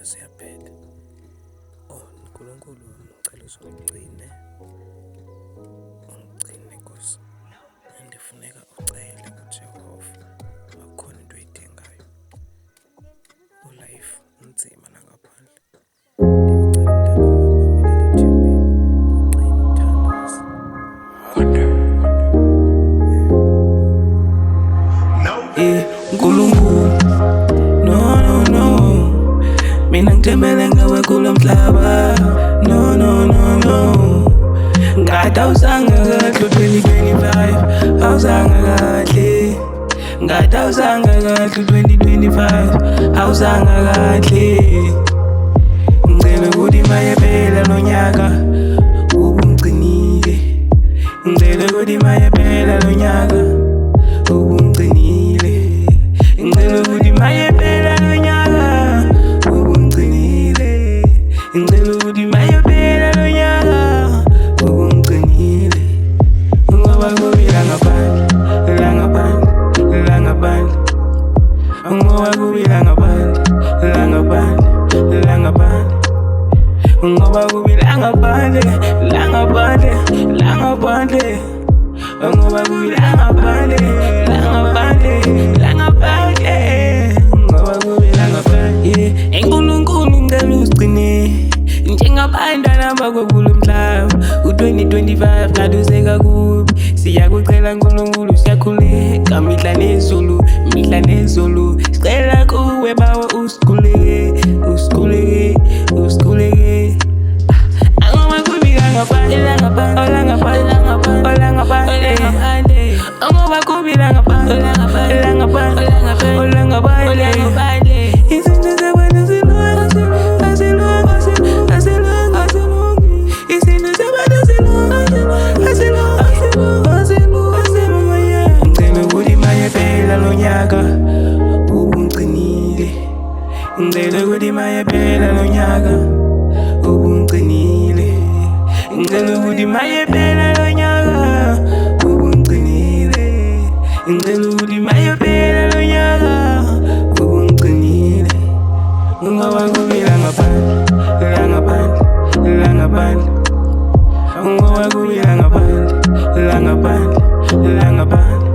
siyaphela. Nkulunkulu ngicela uzongigcine, ungigcine Nkosi, andifuneka ucele kuJehova akukhona into oyidingayo. Ulife unzima nangaphandle. Ndiyacela umntakamabambelele ethembeni, ugcine uthandaze. Nkulunkulu, no mina ngithembele ngawe kulo mhlaba, no ngada awuzanga kahle 2025, awuzanga kahle ngada awuzanga kahle 2025, awuzanga kahle. Ngicela ukuthi maye phela lo nyaka ubungcinile, ngicela ukuthi maye phela lo nyaka ubungcinile, ngicela ukuthi maye phela lo nyaka ubungcinile, ngicela ukuthi maye phela lo nyaka ubungcinile. Ngoba kubila ngaphandle, la ngaphandle, la ngaphandle. Ngoba kubila ngaphandle, la ngaphandle, la ngaphandle. Ngoba kubila ngaphandle, la ngaphandle, la ngaphandle. Ngoba kubila ngaphandle, la ngaphandle, la ngaphandle. Ngoba kubila ngaphandle. Nkulunkulu ngicela usigcine njengabantwana bakho kulo mhlaba. U-2025 ngaduseka kubi, siyakucela Nkulunkulu siyakhuleka mihla nezulu, mihla nezulu. Sicela kuwe bawe usikhuleke, usikhuleke, usikhuleke. Ngoba kubila ngaphandle, la ngaphandle, la ngaphandle, la ngaphandle, la ngaphandle. Ngoba kubila ngaphandle, la ngaphandle, la ngaphandle, la ngaphandle. Izinto zabantu zilunga, azilunga, azilunga, azilungi. Izinto zabantu zilunga, azilunga, azilunga, azilunga. Ngicela ukuthi maye phela lo nyaka ubungcinile, ngicela ukuthi maye phela lo nyaka ubungcinile, ngicela ukuthi maye phela lo nyaka ubungcinile, ngicela ukuthi maye phela lo nyaka ubungcinile. Ngoba kubila ngaphandle, la ngaphandle, la ngaphandle. Ngoba kubila ngaphandle, la ngaphandle, la ngaphandle.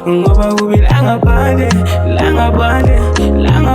Ngoba kubila ngaphandle, la ngaphandle, la ngaphandle.